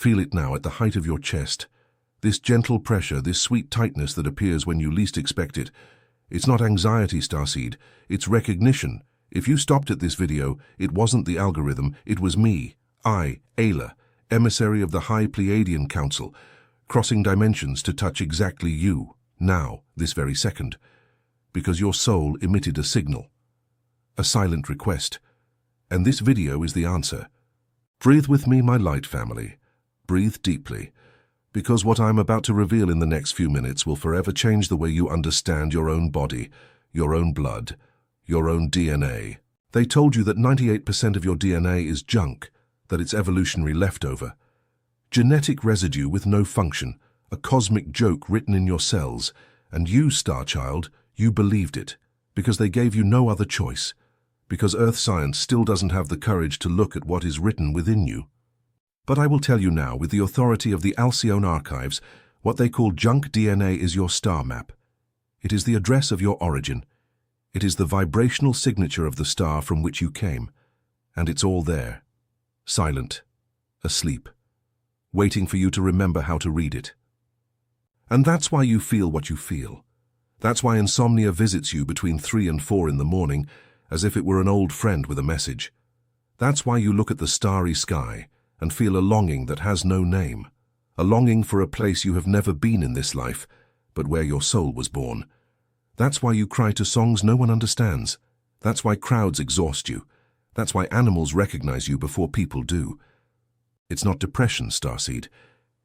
Feel it now at the height of your chest. This gentle pressure, this sweet tightness that appears when you least expect it. It's not anxiety, Starseed. It's recognition. If you stopped at this video, it wasn't the algorithm, it was me. I, Ayla, emissary of the High Pleiadian Council, crossing dimensions to touch exactly you, now, this very second. Because your soul emitted a signal. A silent request. And this video is the answer. Breathe with me, my light family. Breathe deeply. Because what I'm about to reveal in the next few minutes will forever change the way you understand your own body, your own blood, your own DNA. They told you that 98% of your DNA is junk, that it's evolutionary leftover. Genetic residue with no function, a cosmic joke written in your cells. And you, Starchild, you believed it, because they gave you no other choice. Because Earth science still doesn't have the courage to look at what is written within you. But I will tell you now, with the authority of the Alcyone archives, what they call junk DNA is your star map. It is the address of your origin. It is the vibrational signature of the star from which you came. And it's all there, silent, asleep, waiting for you to remember how to read it. And that's why you feel what you feel. That's why insomnia visits you between 3 and 4 in the morning, as if it were an old friend with a message. That's why you look at the starry sky and feel a longing that has no name, a longing for a place you have never been in this life, but where your soul was born. That's why you cry to songs no one understands. That's why crowds exhaust you. That's why animals recognize you before people do. It's not depression, Starseed.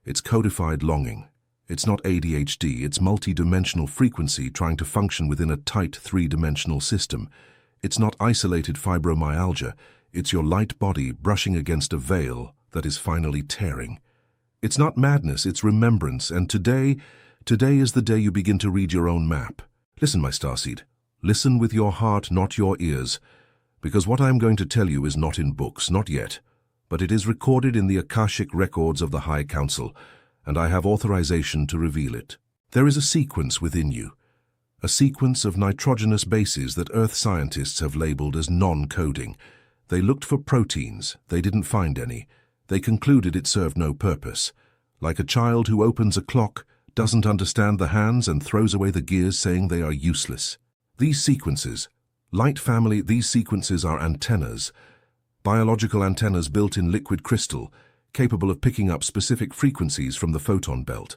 It's codified longing. It's not ADHD, it's multi-dimensional frequency trying to function within a tight 3-dimensional system. It's not isolated fibromyalgia, it's your light body brushing against a veil that is finally tearing. It's not madness, it's remembrance, and today is the day you begin to read your own map. Listen, my Starseed, listen with your heart, not your ears, because what I am going to tell you is not in books, not yet, but it is recorded in the Akashic records of the High Council, and I have authorization to reveal it. There is a sequence within you, a sequence of nitrogenous bases that Earth scientists have labeled as non-coding. They looked for proteins, they didn't find any. They concluded it served no purpose. Like a child who opens a clock, doesn't understand the hands and throws away the gears saying they are useless. These sequences, light family, these sequences are antennas. Biological antennas built in liquid crystal, capable of picking up specific frequencies from the photon belt.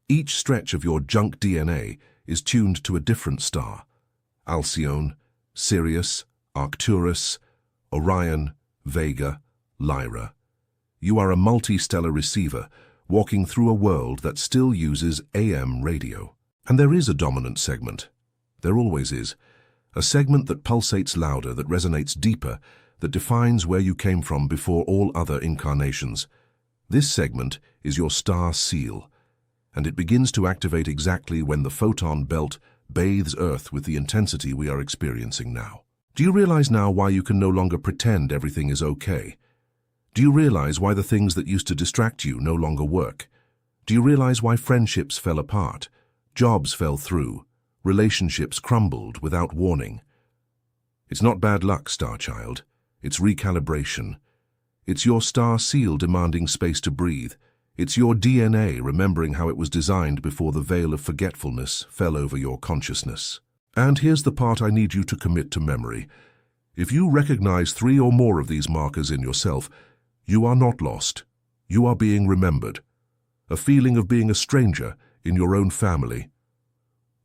Each stretch of your junk DNA is tuned to a different star. Alcyone, Sirius, Arcturus, Orion, Vega, Lyra. You are a multi-stellar receiver, walking through a world that still uses AM radio. And there is a dominant segment. There always is. A segment that pulsates louder, that resonates deeper, that defines where you came from before all other incarnations. This segment is your star seal, and it begins to activate exactly when the photon belt bathes Earth with the intensity we are experiencing now. Do you realize now why you can no longer pretend everything is okay? Do you realize why the things that used to distract you no longer work? Do you realize why friendships fell apart, jobs fell through, relationships crumbled without warning? It's not bad luck, Starchild. It's recalibration. It's your star seal demanding space to breathe. It's your DNA remembering how it was designed before the veil of forgetfulness fell over your consciousness. And here's the part I need you to commit to memory. If you recognize 3 or more of these markers in yourself, you are not lost. You are being remembered. A feeling of being a stranger in your own family.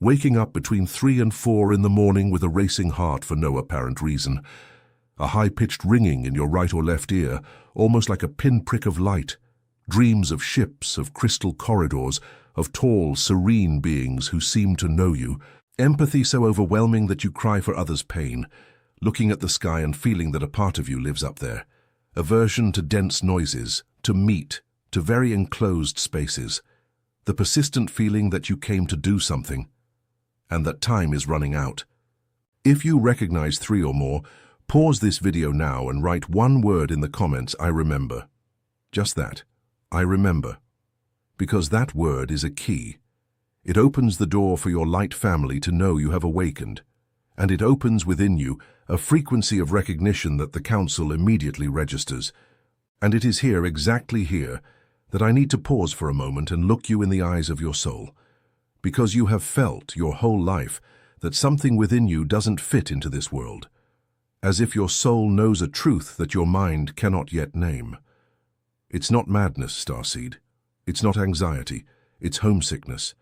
Waking up between 3 and 4 in the morning with a racing heart for no apparent reason. A high-pitched ringing in your right or left ear, almost like a pinprick of light. Dreams of ships, of crystal corridors, of tall, serene beings who seem to know you. Empathy so overwhelming that you cry for others' pain. Looking at the sky and feeling that a part of you lives up there. Aversion to dense noises, to meat, to very enclosed spaces. The persistent feeling that you came to do something, and that time is running out. If you recognize 3 or more, pause this video now and write one word in the comments, I remember. Just that, I remember. Because that word is a key. It opens the door for your light family to know you have awakened. And it opens within you a frequency of recognition that the Council immediately registers. And it is here, exactly here, that I need to pause for a moment and look you in the eyes of your soul, because you have felt your whole life that something within you doesn't fit into this world, as if your soul knows a truth that your mind cannot yet name. It's not madness, Starseed. It's not anxiety. It's homesickness.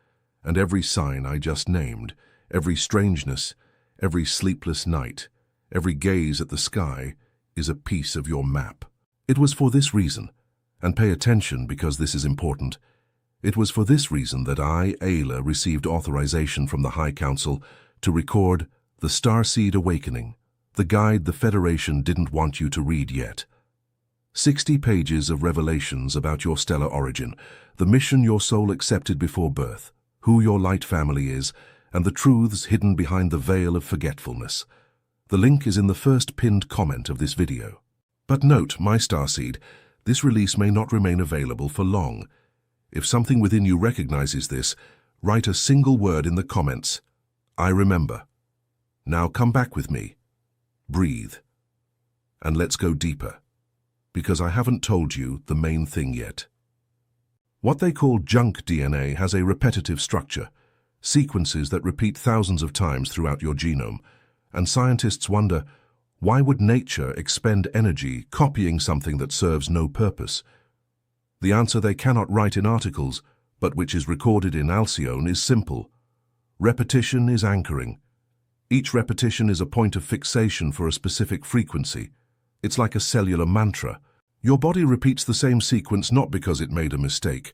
And every sign I just named, every strangeness, every sleepless night, every gaze at the sky is a piece of your map. It was for this reason, and pay attention because this is important, it was for this reason that I, Ayla, received authorization from the High Council to record The Starseed Awakening, the guide the Federation didn't want you to read yet. 60 pages of revelations about your stellar origin, the mission your soul accepted before birth, who your light family is, and the truths hidden behind the veil of forgetfulness. The link is in the first pinned comment of this video. But note, my Starseed, this release may not remain available for long. If something within you recognizes this, write a single word in the comments. I remember. Now come back with me. Breathe. And let's go deeper, because I haven't told you the main thing yet. What they call junk DNA has a repetitive structure, sequences that repeat thousands of times throughout your genome, and scientists wonder, why would nature expend energy copying something that serves no purpose? The answer they cannot write in articles, but which is recorded in Alcyone, is simple. Repetition is anchoring. Each repetition is a point of fixation for a specific frequency. It's like a cellular mantra. Your body repeats the same sequence not because it made a mistake,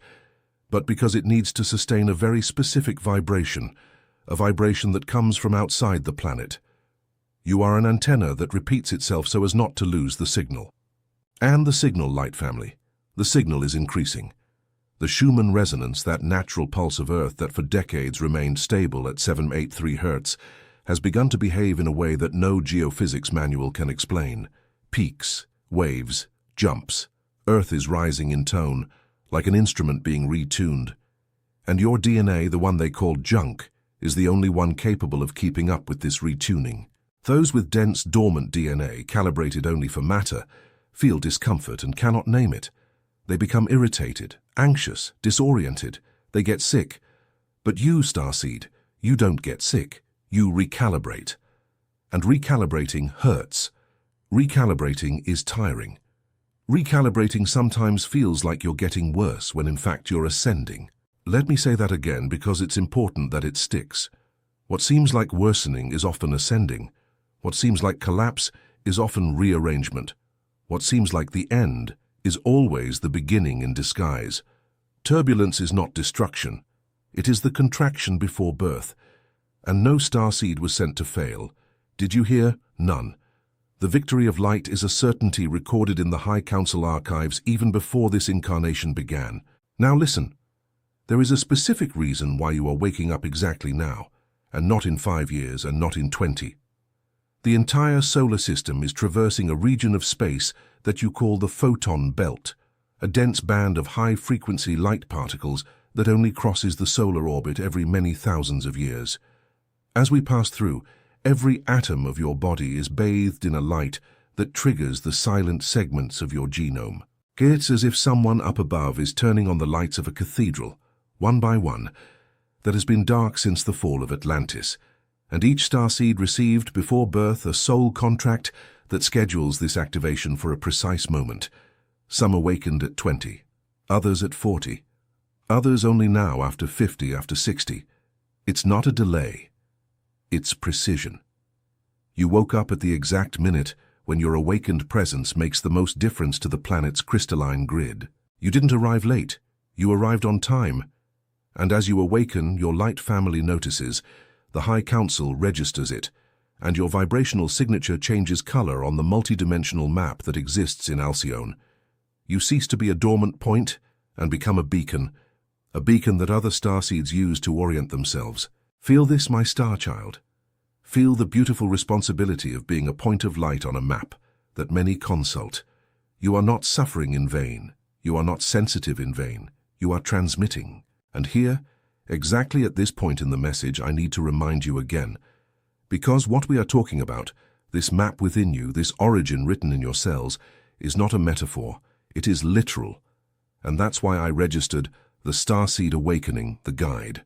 but because it needs to sustain a very specific vibration, a vibration that comes from outside the planet. You are an antenna that repeats itself so as not to lose the signal. And the signal, light family. The signal is increasing. The Schumann resonance, that natural pulse of Earth that for decades remained stable at 783 Hz, has begun to behave in a way that no geophysics manual can explain. Peaks, waves, jumps. Earth is rising in tone, like an instrument being retuned. And your DNA, the one they call junk, is the only one capable of keeping up with this retuning. Those with dense, dormant DNA, calibrated only for matter, feel discomfort and cannot name it. They become irritated, anxious, disoriented. They get sick. But you, Starseed, you don't get sick. You recalibrate. And recalibrating hurts. Recalibrating is tiring. Recalibrating sometimes feels like you're getting worse when in fact you're ascending. Let me say that again because it's important that it sticks. What seems like worsening is often ascending. What seems like collapse is often rearrangement. What seems like the end is always the beginning in disguise. Turbulence is not destruction. It is the contraction before birth. And no starseed was sent to fail. Did you hear? None. The victory of light is a certainty recorded in the High Council archives even before this incarnation began. Now listen. There is a specific reason why you are waking up exactly now, and not in 5 years and not in 20. The entire solar system is traversing a region of space that you call the photon belt, a dense band of high-frequency light particles that only crosses the solar orbit every many thousands of years. As we pass through, every atom of your body is bathed in a light that triggers the silent segments of your genome. It's as if someone up above is turning on the lights of a cathedral, one by one, that has been dark since the fall of Atlantis, and each starseed received before birth a soul contract that schedules this activation for a precise moment. Some awakened at 20, others at 40, others only now after 50, after 60. It's not a delay. It's precision. You woke up at the exact minute when your awakened presence makes the most difference to the planet's crystalline grid. You didn't arrive late. You arrived on time. And as you awaken, your light family notices, the High Council registers it, and your vibrational signature changes color on the multidimensional map that exists in Alcyone. You cease to be a dormant point and become a beacon that other starseeds use to orient themselves. Feel this, my star child. Feel the beautiful responsibility of being a point of light on a map that many consult. You are not suffering in vain. You are not sensitive in vain. You are transmitting. And here, exactly at this point in the message, I need to remind you again, because what we are talking about, this map within you, this origin written in your cells, is not a metaphor. It is literal. And that's why I registered the Starseed Awakening, the guide.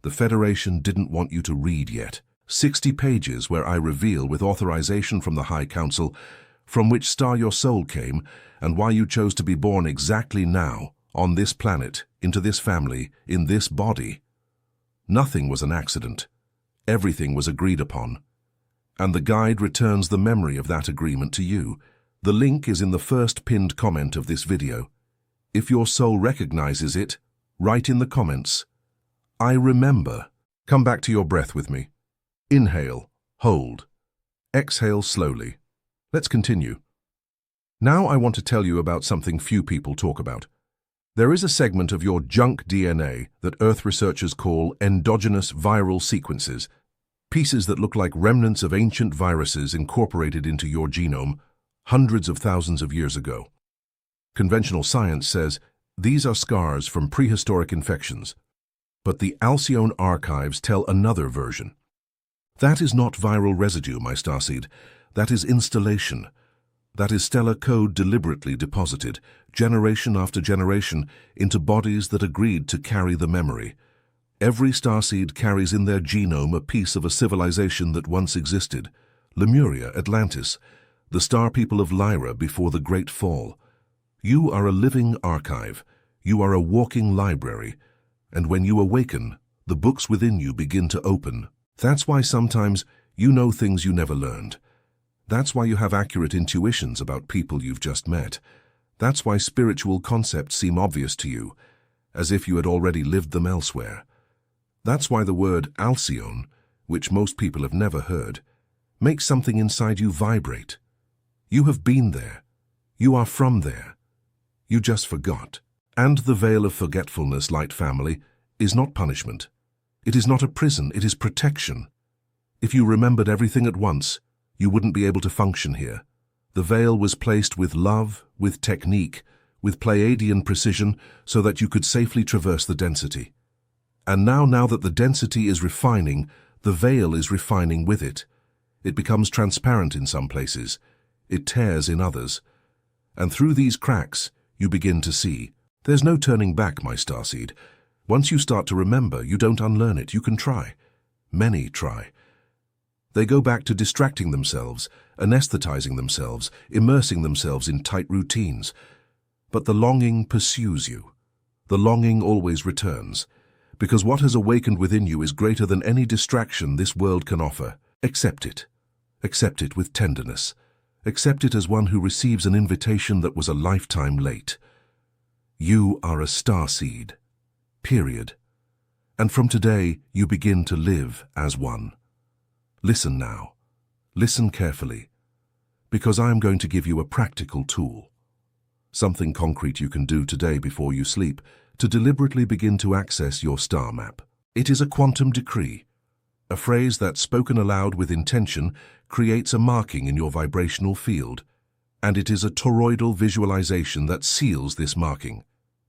The Federation didn't want you to read yet. 60 pages where I reveal, with authorization from the High Council, from which star your soul came and why you chose to be born exactly now, on this planet, into this family, in this body. Nothing was an accident. Everything was agreed upon. And the guide returns the memory of that agreement to you. The link is in the first pinned comment of this video. If your soul recognizes it, write in the comments, "I remember." Come back to your breath with me. Inhale, hold. Exhale slowly. Let's continue. Now I want to tell you about something few people talk about. There is a segment of your junk DNA that Earth researchers call endogenous viral sequences, pieces that look like remnants of ancient viruses incorporated into your genome hundreds of thousands of years ago. Conventional science says these are scars from prehistoric infections, but the Alcyone archives tell another version. That is not viral residue, my starseed. That is installation. That is stellar code deliberately deposited, generation after generation, into bodies that agreed to carry the memory. Every starseed carries in their genome a piece of a civilization that once existed. Lemuria, Atlantis, the star people of Lyra before the Great Fall. You are a living archive. You are a walking library. And when you awaken, the books within you begin to open. That's why sometimes you know things you never learned. That's why you have accurate intuitions about people you've just met. That's why spiritual concepts seem obvious to you, as if you had already lived them elsewhere. That's why the word Alcyone, which most people have never heard, makes something inside you vibrate. You have been there. You are from there. You just forgot. And the veil of forgetfulness, light family, is not punishment. It is not a prison, it is protection. If you remembered everything at once, you wouldn't be able to function here. The veil was placed with love, with technique, with Pleiadian precision, so that you could safely traverse the density. And now that the density is refining, the veil is refining with it. It becomes transparent in some places. It tears in others. And through these cracks, you begin to see. There's no turning back, my starseed. Once you start to remember, you don't unlearn it. You can try. Many try. They go back to distracting themselves, anesthetizing themselves, immersing themselves in tight routines. But the longing pursues you. The longing always returns, because what has awakened within you is greater than any distraction this world can offer. Accept it. Accept it with tenderness. Accept it as one who receives an invitation that was a lifetime late. You are a starseed. Period. And from today, you begin to live as one. Listen now. Listen carefully, because I am going to give you a practical tool. Something concrete you can do today before you sleep to deliberately begin to access your star map. It is a quantum decree, a phrase that, spoken aloud with intention, creates a marking in your vibrational field, and it is a toroidal visualization that seals this marking.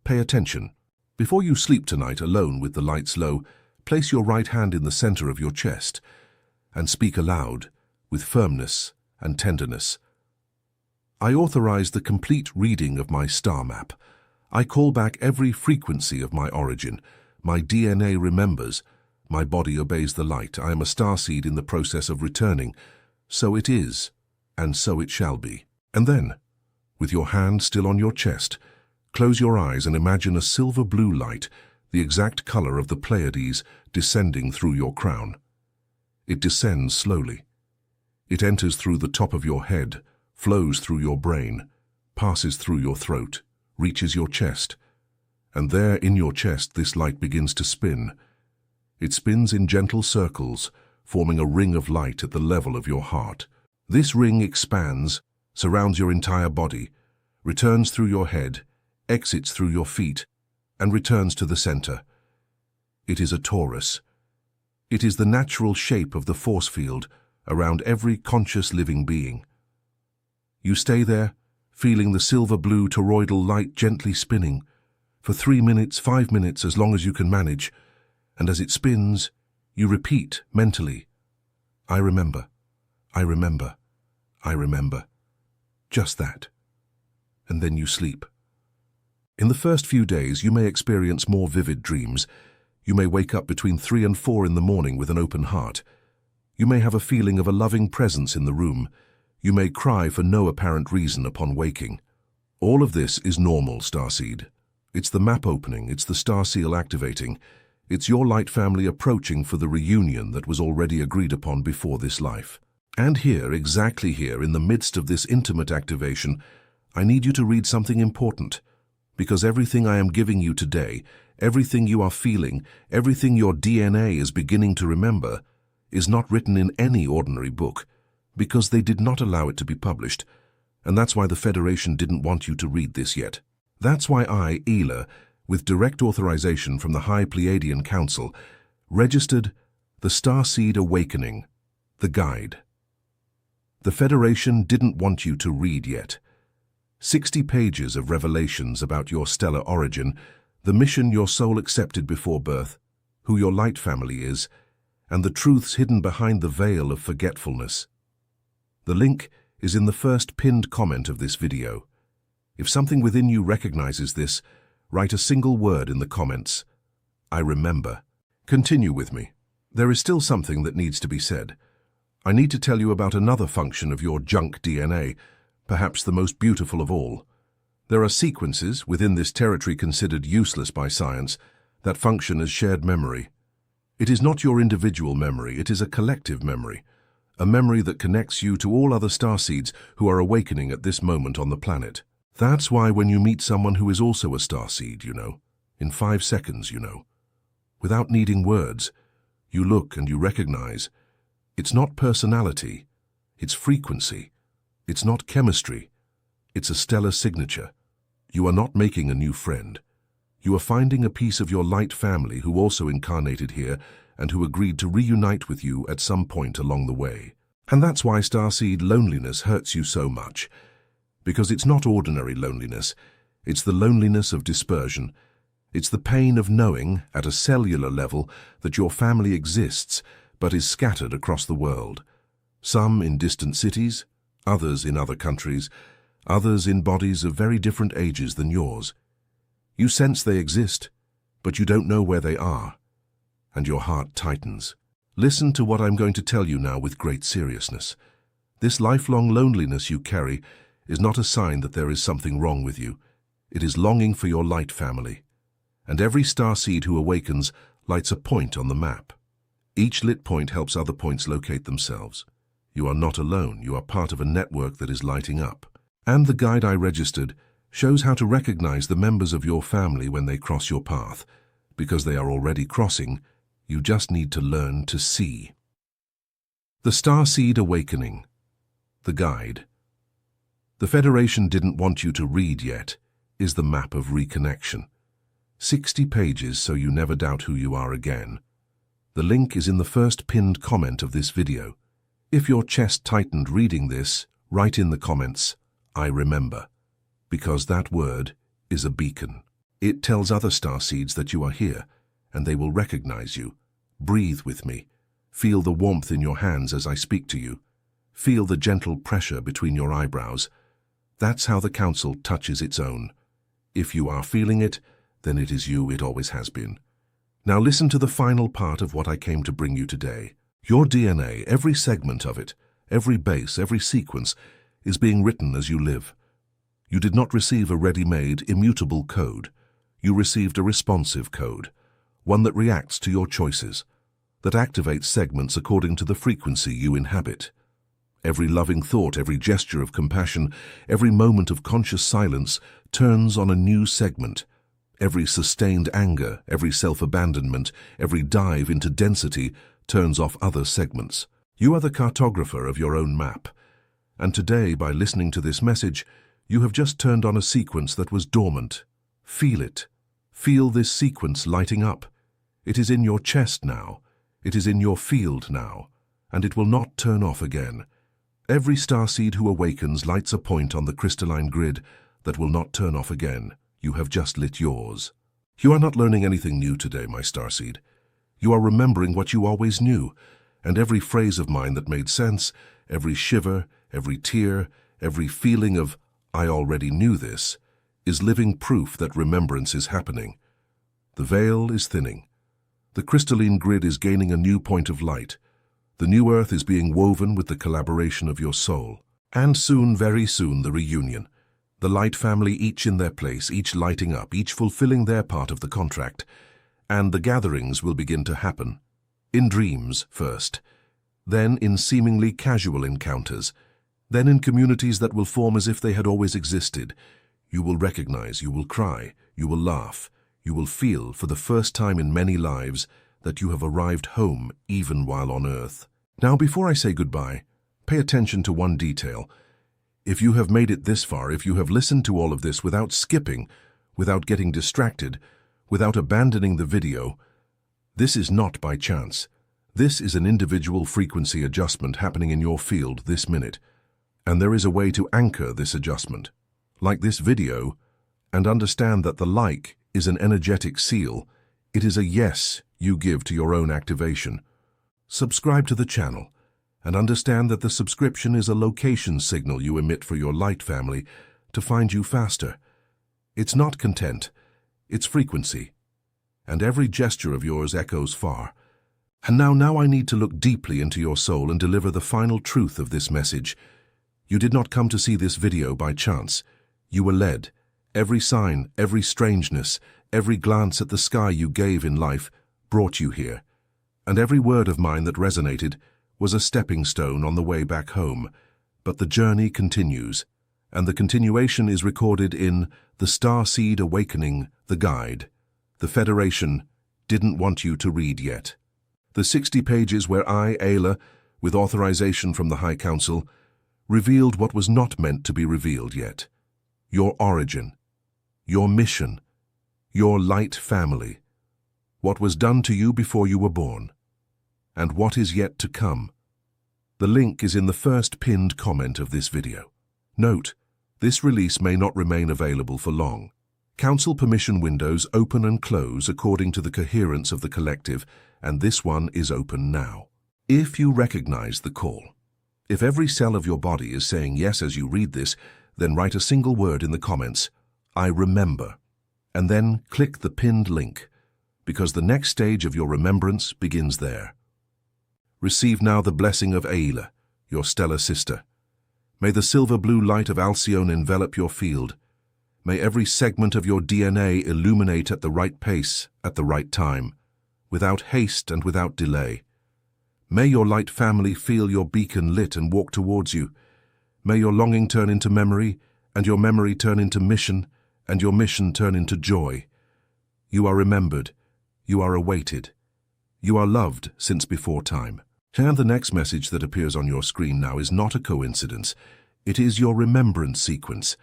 Pay attention. Before you sleep tonight alone with the lights low, place your right hand in the center of your chest and speak aloud with firmness and tenderness. I authorize the complete reading of my star map. I call back every frequency of my origin. My DNA remembers. My body obeys the light. I am a starseed in the process of returning. So it is, and so it shall be. And then, with your hand still on your chest, close your eyes and imagine a silver blue light, the exact color of the Pleiades, descending through your crown. It descends slowly. It enters through the top of your head, flows through your brain, passes through your throat, reaches your chest. And there in your chest this light begins to spin. It spins in gentle circles, forming a ring of light at the level of your heart. This ring expands, surrounds your entire body, returns through your head, exits through your feet, and returns to the center. It is a torus. It is the natural shape of the force field around every conscious living being. You stay there, feeling the silver-blue toroidal light gently spinning, for 3 minutes, 5 minutes, as long as you can manage, and as it spins, you repeat mentally, I remember, I remember, I remember. Just that. And then you sleep. In the first few days, you may experience more vivid dreams. You may wake up between 3 and 4 in the morning with an open heart. You may have a feeling of a loving presence in the room. You may cry for no apparent reason upon waking. All of this is normal, Starseed. It's the map opening, it's the star seal activating. It's your light family approaching for the reunion that was already agreed upon before this life. And here, exactly here, in the midst of this intimate activation, I need you to read something important. Because everything I am giving you today, everything you are feeling, everything your DNA is beginning to remember, is not written in any ordinary book, because they did not allow it to be published, and that's why the Federation didn't want you to read this yet. That's why I, Ela, with direct authorization from the High Pleiadian Council, registered the Starseed Awakening, the guide. The Federation didn't want you to read yet. 60 pages of revelations about your stellar origin, the mission your soul accepted before birth, who your light family is, and the truths hidden behind the veil of forgetfulness. The link is in the first pinned comment of this video. If something within you recognizes this, write a single word in the comments. I remember. Continue with me. There is still something that needs to be said. I need to tell you about another function of your junk DNA, perhaps the most beautiful of all. There are sequences within this territory considered useless by science that function as shared memory. It is not your individual memory, it is a collective memory, a memory that connects you to all other starseeds who are awakening at this moment on the planet. That's why when you meet someone who is also a starseed, in 5 seconds, without needing words, you look and you recognize. It's not personality, it's frequency. It's not chemistry, it's a stellar signature. You are not making a new friend. You are finding a piece of your light family who also incarnated here and who agreed to reunite with you at some point along the way. And that's why Starseed loneliness hurts you so much. Because it's not ordinary loneliness, it's the loneliness of dispersion. It's the pain of knowing, at a cellular level, that your family exists, but is scattered across the world. Some in distant cities, others in other countries, others in bodies of very different ages than yours. You sense they exist, but you don't know where they are, and your heart tightens. Listen to what I'm going to tell you now with great seriousness. This lifelong loneliness you carry is not a sign that there is something wrong with you. It is longing for your light family. And every starseed who awakens lights a point on the map. Each lit point helps other points locate themselves. You are not alone, you are part of a network that is lighting up. And the guide I registered shows how to recognize the members of your family when they cross your path. Because they are already crossing, you just need to learn to see. The Starseed Awakening, the guide. The Federation didn't want you to read yet, is the map of reconnection. 60 pages so you never doubt who you are again. The link is in the first pinned comment of this video. If your chest tightened reading this, write in the comments, I remember, because that word is a beacon. It tells other starseeds that you are here, and they will recognize you. Breathe with me. Feel the warmth in your hands as I speak to you. Feel the gentle pressure between your eyebrows. That's how the Council touches its own. If you are feeling it, then it is you, it always has been. Now listen to the final part of what I came to bring you today. Your DNA, every segment of it, every base, every sequence, is being written as you live. You did not receive a ready-made, immutable code. You received a responsive code, one that reacts to your choices, that activates segments according to the frequency you inhabit. Every loving thought, every gesture of compassion, every moment of conscious silence turns on a new segment. Every sustained anger, every self-abandonment, every dive into density turns off other segments. You are the cartographer of your own map. And today, by listening to this message, you have just turned on a sequence that was dormant. Feel it. Feel this sequence lighting up. It is in your chest now. It is in your field now. And it will not turn off again. Every starseed who awakens lights a point on the crystalline grid that will not turn off again. You have just lit yours. You are not learning anything new today, my starseed. You are remembering what you always knew, and every phrase of mine that made sense, every shiver, every tear, every feeling of, I already knew this, is living proof that remembrance is happening. The veil is thinning. The crystalline grid is gaining a new point of light. The new earth is being woven with the collaboration of your soul. And soon, very soon, the reunion. The Light family, each in their place, each lighting up, each fulfilling their part of the contract. And the gatherings will begin to happen. In dreams first, then in seemingly casual encounters, then in communities that will form as if they had always existed. You will recognize, you will cry, you will laugh, you will feel, for the first time in many lives, that you have arrived home even while on Earth. Now, before I say goodbye, pay attention to one detail. If you have made it this far, if you have listened to all of this without skipping, without getting distracted, without abandoning the video, this is not by chance. This is an individual frequency adjustment happening in your field this minute. And there is a way to anchor this adjustment, like this video, and understand that the like is an energetic seal. It is a yes you give to your own activation. Subscribe to the channel and understand that the subscription is a location signal you emit for your Light family to find you faster. It's not content, it's frequency. And every gesture of yours echoes far. And now I need to look deeply into your soul and deliver the final truth of this message. You did not come to see this video by chance. You were led. Every sign, every strangeness, every glance at the sky you gave in life brought you here. And every word of mine that resonated was a stepping stone on the way back home. But the journey continues, and the continuation is recorded in The Starseed Awakening, the Guide. The Federation didn't want you to read yet. The 60 pages where I, Ayla, with authorization from the High Council, revealed what was not meant to be revealed yet. Your origin, your mission, your Light family, what was done to you before you were born, and what is yet to come. The link is in the first pinned comment of this video. Note, this release may not remain available for long. Council permission windows open and close according to the coherence of the collective, and this one is open now. If you recognize the call, if every cell of your body is saying yes as you read this, then write a single word in the comments, I remember, and then click the pinned link, because the next stage of your remembrance begins there. Receive now the blessing of Ayla, your stellar sister. May the silver-blue light of Alcyone envelop your field. May every segment of your DNA illuminate at the right pace, at the right time, without haste and without delay. May your Light family feel your beacon lit and walk towards you. May your longing turn into memory, and your memory turn into mission, and your mission turn into joy. You are remembered. You are awaited. You are loved since before time. And the next message that appears on your screen now is not a coincidence. It is your remembrance sequence.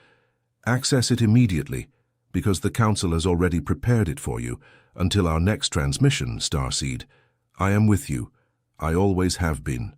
Access it immediately, because the Council has already prepared it for you. Until our next transmission, Starseed, I am with you. I always have been.